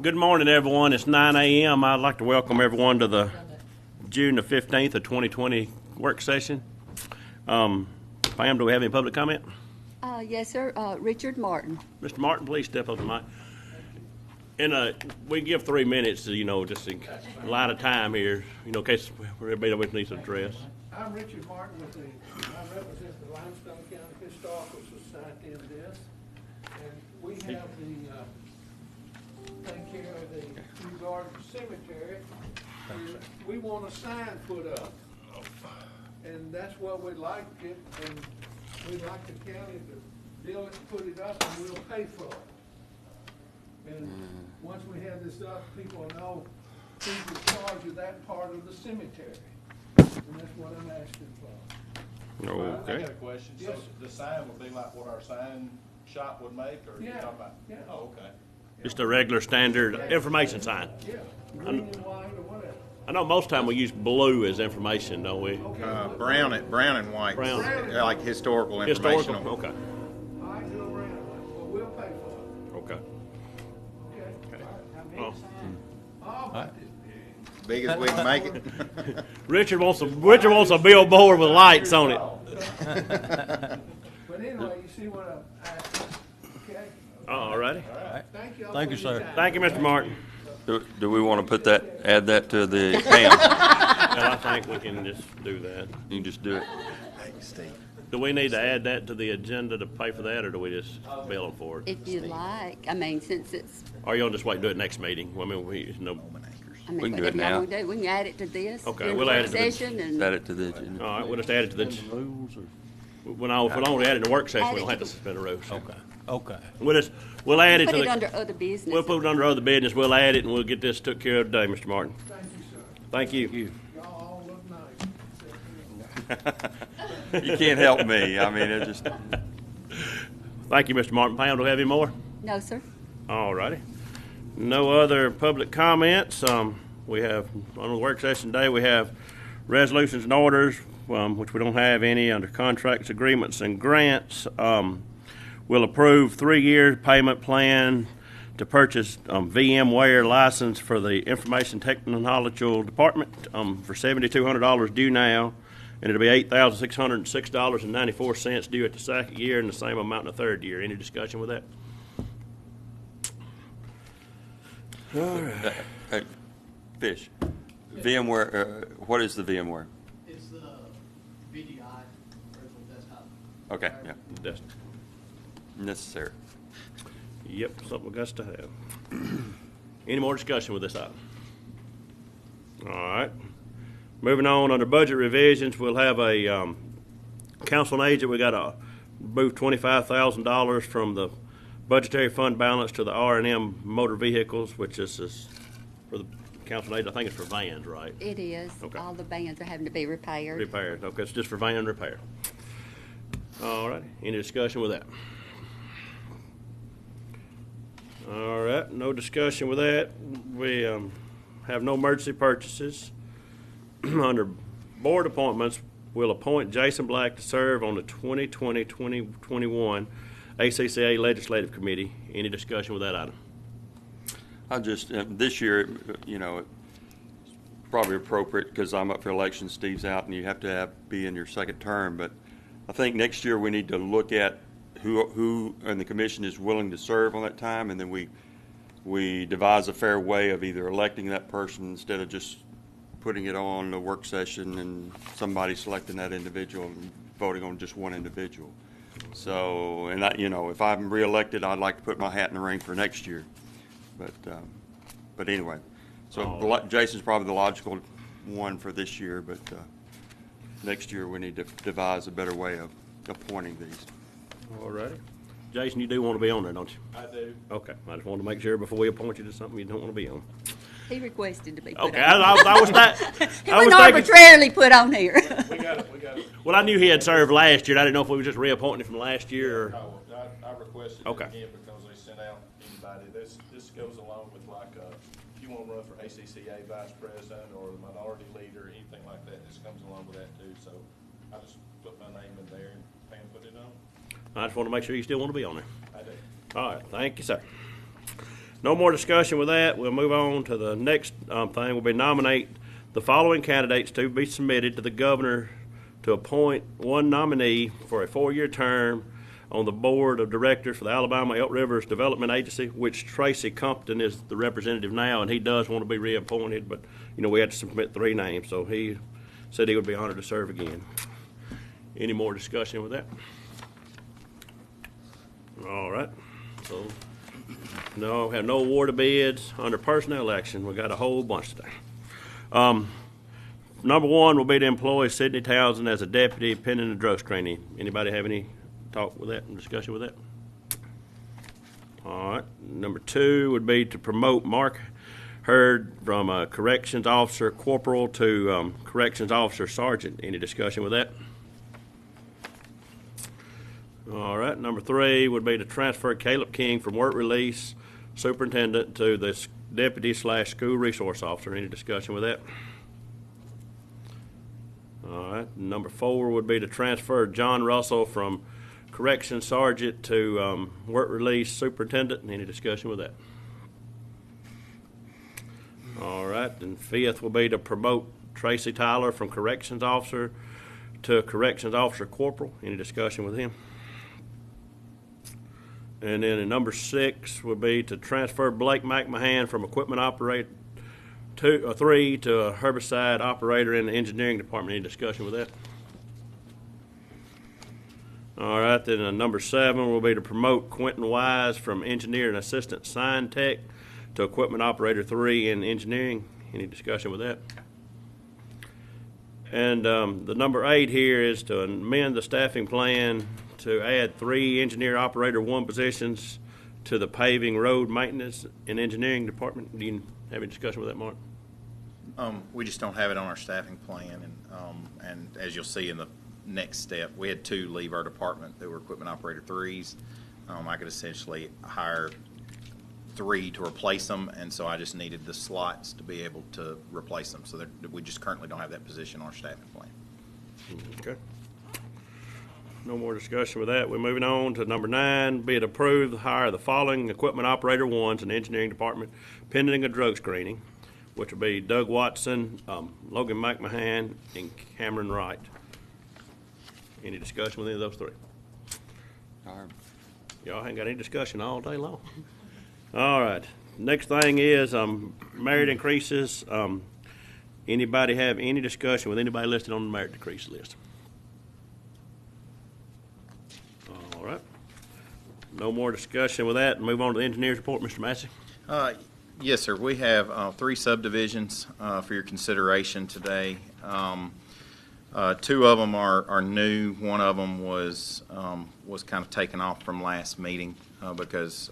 Good morning, everyone. It's 9 a.m. I'd like to welcome everyone to the June the 15th of 2020 work session. Pam, do we have any public comment? Yes, sir. Richard Martin. Mr. Martin, please step up to the mic. And we give 3 minutes to, just a lot of time here, in case everybody always needs to address. I'm Richard Martin I represent the Limestone County Historical Society in this. And we have take care of the regarding cemetery. We want a sign put up. And that's what we'd like it, and we'd like the county to build it and put it up, and we'll pay for it. And once we have this up, people will know who's in charge of that part of the cemetery. And that's what I'm asking for. Okay. I got a question. Yes. So the sign would be like what our sign shop would make, or you Yeah, talking about? yeah. Oh, okay. Just a regular standard information sign. Yeah, green and white or whatever. I know most time we use blue as information, don't we? Okay. Brown and white. Brown. Yeah, like historical information. Historical? Okay. I do around, well, we'll pay for Okay. it, okay? Oh. Oh, Big as we can make it. Richard wants a billboard with lights on it. but anyway, you see what I'm asking, okay? All righty. Thank you. Thank you, sir. Thank you, Mr. Martin. Do we want to put that, add that to the Pam? Well, I think we can just do that. You can just do it. Do we need to add that to the agenda to pay for that, or do we just bill them for it? If you like, since it's, Or you'll just wait and do it next meeting? Well, we We can do whatever it y'all now. wanna do, we can add it to this. Okay, during we'll the add work it to the- session and Add it to the agenda. All right, we'll just add it to the, when if we don't add it in the work session, Add we it don't have to to suspend the rules. Okay. We'll add it to put it the, under other business. we'll put it under other business, we'll add it, and we'll get this took care of today, Mr. Martin. Thank you, sir. Thank you. Y'all all look nice. You can't help me. It just. Thank you, Mr. Martin. Pam, do we have any more? No, sir. All righty. No other public comments. We have, on the work session today, we have resolutions and orders, which we don't have any under contracts, agreements, and grants. We'll approve 3-year payment plan to purchase VMware license for the Information Technological Department for $7,200 due now, and it'll be $8,606.94 due at the second year and the same amount in the third year. Any discussion with that? Hey, Fish. VMware, what is the VMware? It's the VDI, virtual desktop. Okay, yeah, That's, necessary. yep, something we got to have. Any more discussion with this item? All right. Moving on, under budget revisions, we'll have a council and agent. We got to move $25,000 from the budgetary fund balance to the R&M motor vehicles, which is for the council and agent. I think it's for vans, right? It is. Okay. All the vans are having to be repaired. Repaired. Okay, it's just for van repair. All right. Any discussion with that? All right. No discussion with that. We have no emergency purchases. Under board appointments, we'll appoint Jason Black to serve on the 2020-2021 ACCA Legislative Committee. Any discussion with that item? I just, this year, it's probably appropriate because I'm up for election, Steve's out, and you have to be in your second term. But I think next year we need to look at who in the commission is willing to serve on that time, and then we devise a fair way of either electing that person instead of just putting it on the work session and somebody selecting that individual and voting on just one individual. So, and if I'm reelected, I'd like to put my hat in the ring for next year. But anyway, so Jason's probably the logical one for this year, but next year we need to devise a better way of appointing these. All righty. Jason, you do want to be on there, don't you? I do. Okay. I just wanted to make sure before we appoint you to something you don't want to be on. He requested to be put Okay. on. I was that. He I was wasn't thinking. arbitrarily put on here. We got it. Well, I knew he had served last year. I didn't know if we were just reappointing him from last year or. I requested Okay. it again because they sent out anybody. This goes along with if you want to run for ACCA vice president or minority leader, anything like that, this comes along with that too. So I just put my name in there and Pam put it on. I just want to make sure you still want to be on there. I do. All right. Thank you, sir. No more discussion with that. We'll move on to the next thing. Will be nominate the following candidates to be submitted to the governor to appoint one nominee for a 4-year term on the board of directors for the Alabama Elk Rivers Development Agency, which Tracy Compton is the representative now, and he does want to be reappointed, but we had to submit 3 names, so he said he would be honored to serve again. Any more discussion with that? All right. So no, have no award of bids under personnel action. We got a whole bunch today. Number 1 will be to employ Sidney Townsend as a deputy pending the drug screening. Anybody have any talk with that and discussion with that? All right. Number 2 would be to promote Mark Hurd from corrections officer corporal to corrections officer sergeant. Any discussion with that? All right. Number 3 would be to transfer Caleb King from work release superintendent to the deputy/school resource officer. Any discussion with that? All right. Number 4 would be to transfer John Russell from correction sergeant to work release superintendent. Any discussion with that? All right. And 5th will be to promote Tracy Tyler from corrections officer to corrections officer corporal. Any discussion with him? And then number 6 would be to transfer Blake McMahon from equipment operator 3 to a herbicide operator in the engineering department. Any discussion with that? All right, then number 7 will be to promote Quentin Wise from engineer and assistant sign tech to equipment operator 3 in engineering. Any discussion with that? And the number 8 here is to amend the staffing plan to add 3 engineer operator 1 positions to the paving, road maintenance, and engineering department. Do you have any discussion with that, Mark? We just don't have it on our staffing plan, and as you'll see in the next step, we had 2 leave our department that were equipment operator 3s. I could essentially hire 3 to replace them, and so I just needed the slots to be able to replace them. So we just currently don't have that position on our staffing plan. Okay. No more discussion with that. We're moving on to number 9. Be it approved to hire the following equipment operator 1s in the engineering department pending a drug screening, which will be Doug Watson, Logan McMahon, and Cameron Wright. Any discussion with any of those 3? Y'all ain't got any discussion all day long. All right. Next thing is merit increases. Anybody have any discussion with anybody listed on the merit decrease list? All right. No more discussion with that. Move on to the engineer's report, Mr. Massey. Yes, sir. We have 3 subdivisions for your consideration today. 2 of them are new. 1 of them was kind of taken off from last meeting because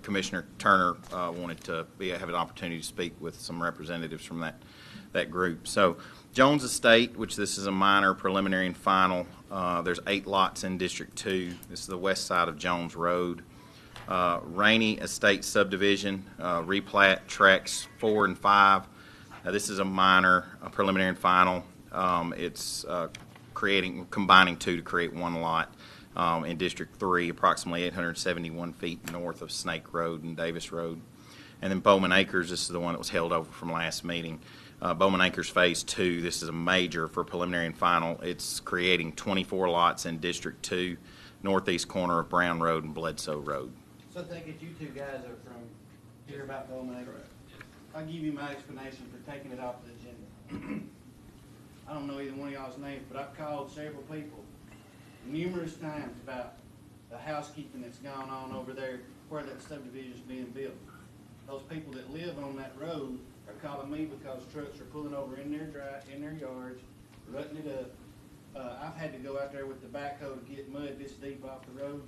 Commissioner Turner wanted to have an opportunity to speak with some representatives from that group. So Jones Estate, which this is a minor, preliminary, and final. There's 8 lots in District 2. This is the west side of Jones Road. Rainey Estate subdivision, replat tracks 4 and 5. This is a minor, a preliminary and final. It's combining 2 to create 1 lot in District 3, approximately 871 feet north of Snake Road and Davis Road. And then Bowman Acres, this is the one that was held over from last meeting. Bowman Acres Phase 2, this is a major for preliminary and final. It's creating 24 lots in District 2, northeast corner of Brown Road and Bledsoe Road. So I take it you 2 guys are from here about Bowman Acres. I'll give you my explanation for taking it off the agenda. I don't know either one of y'all's names, but I've called several people numerous times about the housekeeping that's gone on over there where that subdivision is being built. Those people that live on that road are calling me because trucks are pulling over in their yards, rutting it up. I've had to go out there with the backhoe to get mud this deep off the road.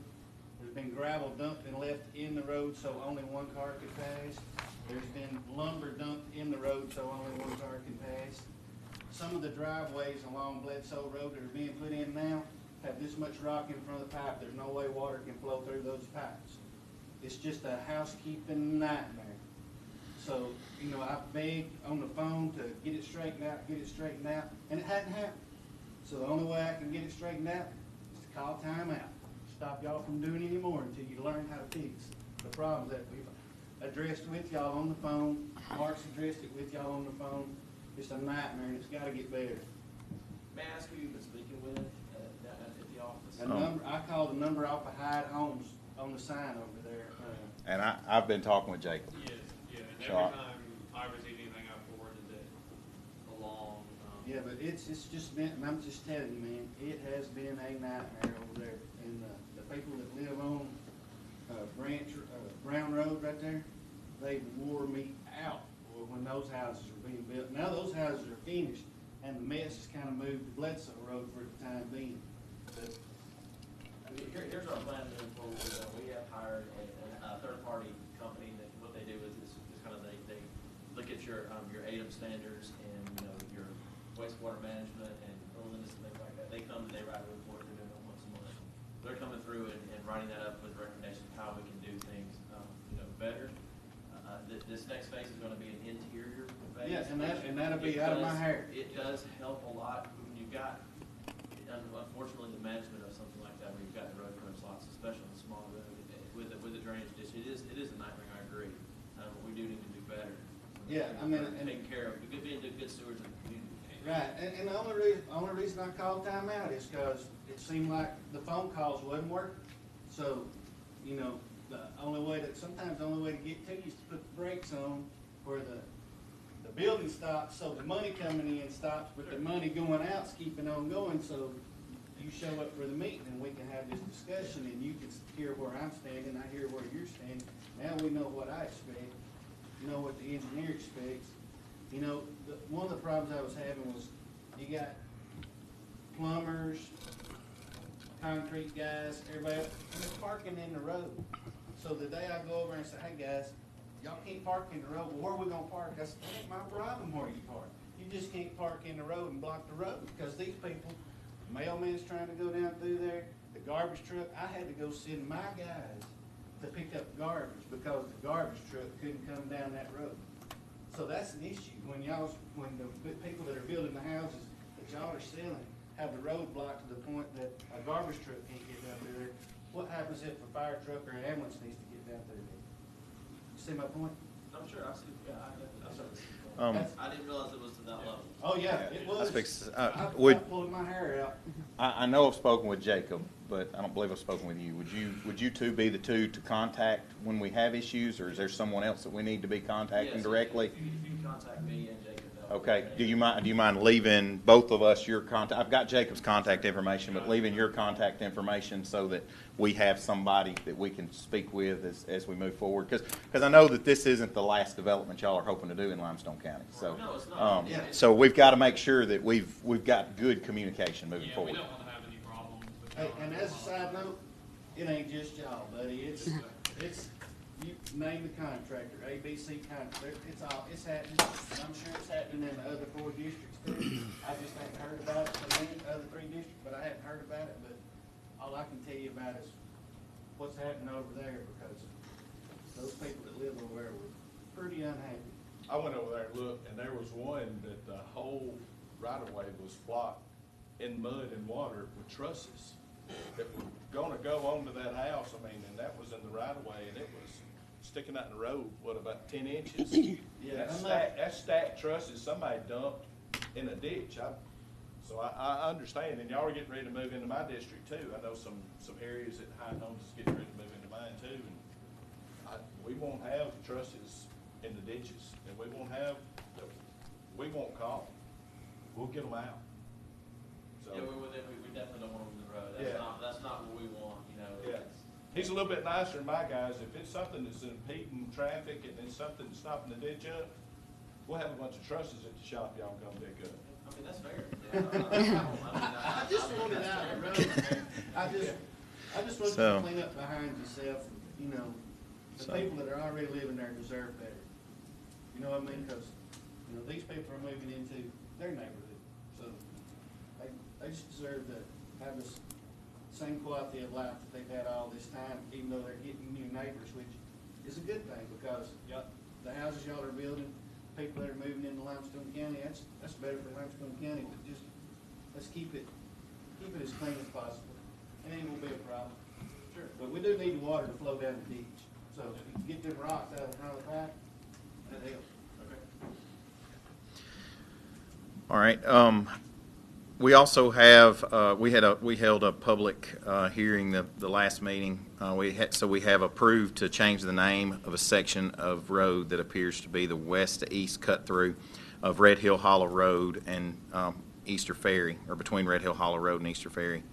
There's been gravel dumped and left in the road so only 1 car could pass. There's been lumber dumped in the road so only 1 car can pass. Some of the driveways along Bledsoe Road that are being put in now have this much rock in front of the pipe. There's no way water can flow through those pipes. It's just a housekeeping nightmare. So, I've begged on the phone to get it straightened out, and it hadn't happened. So the only way I can get it straightened out is to call time out. Stop y'all from doing any more until you learn how to fix the problems that we've addressed with y'all on the phone. Mark's addressed it with y'all on the phone. It's a nightmare, and it's gotta get better. May I ask who you've been speaking with down at the office? A number, I called the number off of Hyde Homes on the sign over there. And I've been talking with Jacob. Yes, yeah, and So every time I receive anything, I forwarded it along. Yeah, but it's just been, and I'm just telling you, man, it has been a nightmare over there. And the people that live on Brown Road right there, they wore me out when those houses were being built. Now those houses are finished, and the mess has kind of moved to Bledsoe Road for the time being. But Here's our plan moving forward. We have hired a third-party company that what they do is kind of they look at your ADM standards and, you know, your wastewater management and cleanliness and things like that. They come and they write a report. They're doing it once a month. They're coming through and writing that up with recommendations of how we can do things, you know, better. This next phase is going to be an interior phase. yeah, and that'll be out of my hair. It does help a lot when you've got, unfortunately, the management of something like that, where you've got the road frontage lots, especially on the small road, with the drainage ditch, it is a nightmare, I agree. But we do need to do better. Yeah, I mean, and- Taking care of, being good stewards of the community. Right, and the only reason I called timeout is because it seemed like the phone calls wasn't working. So, you know, sometimes the only way to get to you is to put the brakes on where the building stops, so the money coming in stops, but the money going out's keeping on going, so you show up for the meeting and we can have this discussion and you can hear where I'm standing, I hear where you're standing. Now we know what I expect, you know what the engineer expects. You know, one of the problems I was having was you got plumbers, concrete guys, everybody, and they're parking in the road. So the day I go over and say, hey guys, y'all can't park in the road, well, where are we gonna park? I said, that ain't my problem where you park. You just can't park in the road and block the road, because these people, mailman's trying to go down through there, the garbage truck, I had to go send my guys to pick up garbage because the garbage truck couldn't come down that road. So that's an issue, when the people that are building the houses that y'all are selling have the road blocked to the point that a garbage truck can't get down through there. What happens if a fire truck or an ambulance needs to get down through there? You see my point? I'm sure, I see, yeah, I didn't realize it was to that level. Oh, yeah, it was. I pulled my hair out. I know I've spoken with Jacob, but I don't believe I've spoken with you. Would you two be the two to contact when we have issues, or is there someone else that we need to be contacting Yes, directly? If you contact me and Jacob. Okay, do you mind leaving both of us your contact? I've got Jacob's contact information, but leaving your contact information so that we have somebody that we can speak with as we move forward. Because I know that this isn't the last development y'all are hoping to do in Limestone County. So, No, it's not. Yeah. so we've got to make sure that we've got good communication moving Yeah, we forward. don't want to have any problems with Hey, y'all. and as a side note, it ain't just y'all, buddy. It's, you name the contractor, ABC contractor, it's happening. And I'm sure it's happening in the other 4 districts too. I just haven't heard about it in the other 3 districts, but I haven't heard about it. But all I can tell you about is what's happening over there, because those people that live over there were pretty unhappy. I went over there and looked, and there was one that the whole right-of-way was blocked in mud and water with trusses that were gonna go onto that house, I mean, and that was in the right-of-way, and it was sticking out in the road, what, about 10 inches? Yeah, That's stacked trusses somebody dumped in a ditch. So I understand, and y'all are getting ready to move into my district too. I know some areas that High Homes is getting ready to move into mine too, and we won't have trusses in the ditches, and we won't call. We'll get them out. So, Yeah, we definitely don't want them in the road. Yeah. That's not what we want, you know. yeah. He's a little bit nicer than my guys. If it's something that's impeding traffic and it's something that's stopping the ditch up, we'll have a bunch of trusses at the shop y'all come pick up. I mean, that's fair. I just wanted out of the road, man. I just want you So- to clean up behind yourself. You know, the people that are already living there deserve better. You know what I mean? Because, you know, these people are moving into their neighborhood. So they just deserve to have this same quality of life that they've had all this time, even though they're getting new neighbors, which is a good thing, because the houses y'all are building, people that are moving into Limestone County, that's better for Limestone County, but just, let's keep it as clean as possible. And it ain't gonna be a problem. Sure. But we do need the water to flow down the ditch. So if you can get them rocks out of the front of the pipe, that helps. All right. We also have, we held a public hearing the last meeting. We have approved to change the name of a section of road that appears to be the west to east cut through of Red Hill Hollow Road and Easter Ferry, or between Red Hill Hollow Road and Easter Ferry.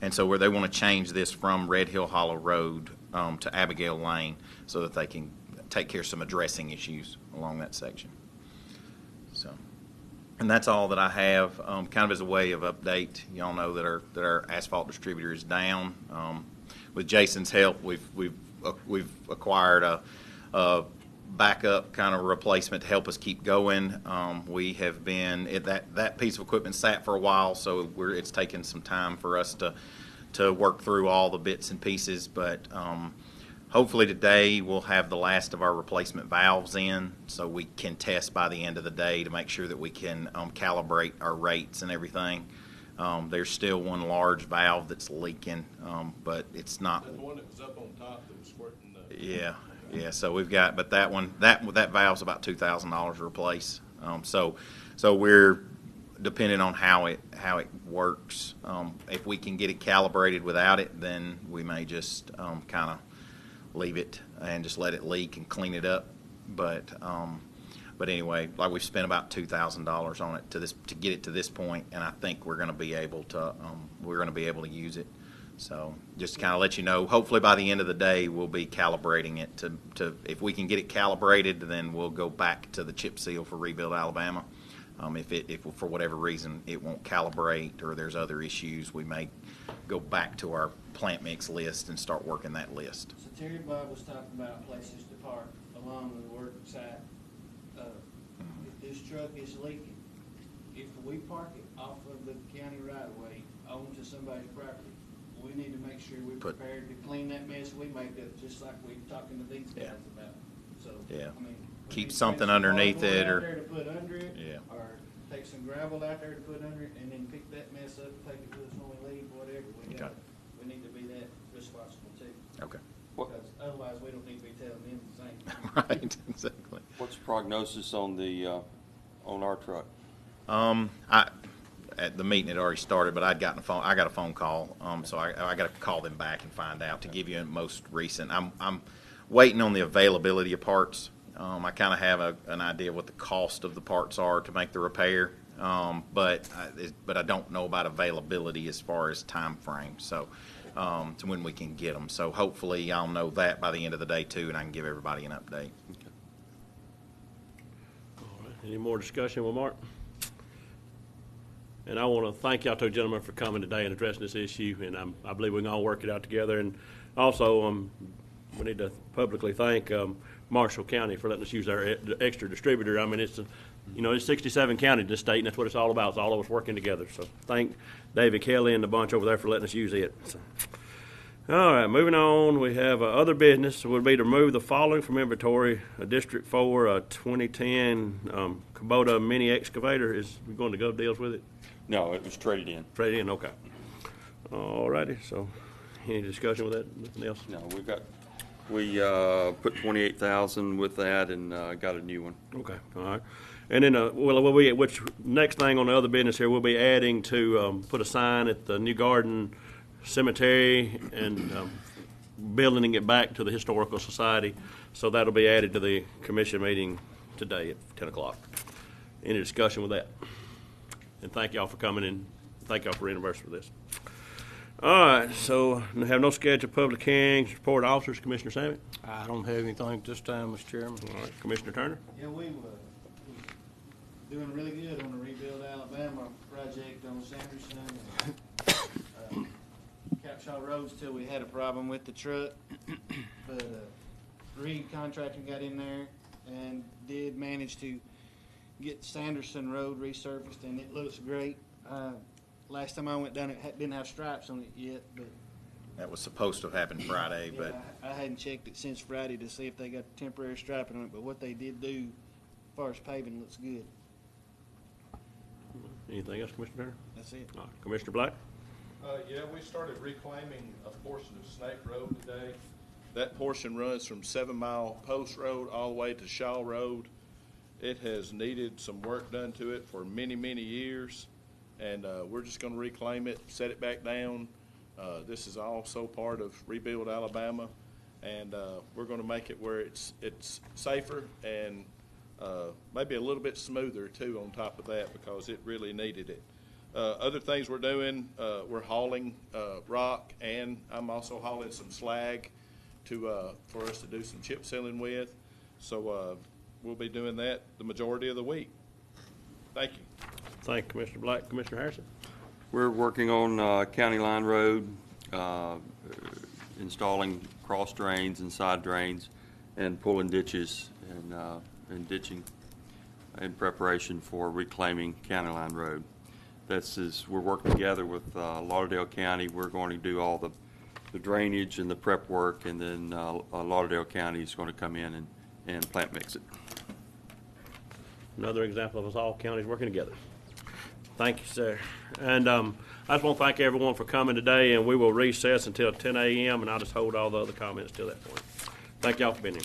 And so where they want to change this from Red Hill Hollow Road to Abigail Lane so that they can take care of some addressing issues along that section. So. And that's all that I have, kind of as a way of update. Y'all know that our asphalt distributor is down. With Jason's help, we've acquired a backup kind of replacement to help us keep going. We have been that piece of equipment sat for a while, so it's taken some time for us to work through all the bits and pieces, but. Hopefully today we'll have the last of our replacement valves in, so we can test by the end of the day to make sure that we can calibrate our rates and everything. There's still one large valve that's leaking, but it's not. The one that was up on top that was squirting the. Yeah. So we've got, but that one, that valve's about $2,000 to replace. So we're depending on how it works. If we can get it calibrated without it, then we may just kind of leave it and just let it leak and clean it up. But anyway, like we've spent about $2,000 on it to get it to this point, and I think we're going to be able to use it. So just to kind of let you know, hopefully by the end of the day we'll be calibrating it to if we can get it calibrated, then we'll go back to the chip seal for Rebuild Alabama. If for whatever reason it won't calibrate or there's other issues, we may go back to our plant mix list and start working that list. So Terry Bob was talking about places to park along the work site. If this truck is leaking, if we park it off of the county right of way onto somebody's property, we need to make sure we're prepared to clean that mess we made up, just like we talking to these guys about. So, Yeah. I mean, we Keep need to something take some underneath cardboard it out or- there to put under it, Yeah. or take some gravel out there to put under it, and then pick that mess up, take it with us when we leave, whatever. Okay. We need to be that responsible too, Okay. because otherwise we don't need to be telling them the same. Right. Exactly. What's the prognosis on on our truck? At the meeting had already started, but I got a phone call, so I got to call them back and find out to give you a most recent. I'm waiting on the availability of parts. I kind of have an idea of what the cost of the parts are to make the repair, but I don't know about availability as far as time frame. So to when we can get them. So hopefully I'll know that by the end of the day too, and I can give everybody an update. All right. Any more discussion with Mark? And I want to thank y'all two gentlemen for coming today and addressing this issue, and I believe we can all work it out together. And also, we need to publicly thank Marshall County for letting us use our extra distributor. I mean, it's 67 counties in this state, and that's what it's all about. It's all of us working together. So thank David Kelly and the bunch over there for letting us use it. So. All right, moving on, we have other business. Would be to remove the following from inventory: District 4 2010 Kubota mini excavator. Is we going to Gov Deals with it? No, it was traded in. Trade in, okay. All righty, so any discussion with that? Nothing else? No, we put 28,000 with that and got a new one. Okay, all right. And then, which next thing on the other business here, we'll be adding to put a sign at the New Garden Cemetery and building it back to the Historical Society. So that'll be added to the commission meeting today at 10 o'clock. Any discussion with that? And thank y'all for coming in. Thank y'all for reimbursing for this. All right, so we have no scheduled public hearings. Report officers, Commissioner Sammy. I don't have anything at this time, Mr. Chairman. All right, Commissioner Turner. Yeah, we were doing really good on the Rebuild Alabama project on Sanderson. Capshaw Roads till we had a problem with the truck. But Reed Contracting got in there and did manage to get Sanderson Road resurfaced, and it looks great. Last time I went down, it didn't have stripes on it yet, but That was supposed to have happened Friday, yeah, but I hadn't checked it since Friday to see if they got temporary striping on it. But what they did do, as far as paving, looks good. Anything else, Commissioner Turner? That's it. All right, Commissioner Black. Yeah, we started reclaiming a portion of Snake Road today. That portion runs from 7 Mile Post Road all the way to Shaw Road. It has needed some work done to it for many, many years, and we're just going to reclaim it, set it back down. This is also part of Rebuild Alabama, and we're going to make it where it's safer and maybe a little bit smoother too on top of that, because it really needed it. Other things we're doing, we're hauling rock, and I'm also hauling some slag for us to do some chip sealing with. So we'll be doing that the majority of the week. Thank you. Thank you, Commissioner Black. Commissioner Harrison? We're working on County Line Road, installing cross drains and side drains, and pulling ditches and ditching in preparation for reclaiming County Line Road. We're working together with Lauderdale County. We're going to do all the drainage and the prep work, and then Lauderdale County is going to come in and plant mix it. Another example of us all counties working together. Thank you, sir. And I just want to thank everyone for coming today, and we will recess until 10 a.m., and I'll just hold all the other comments till that point. Thank y'all for being here.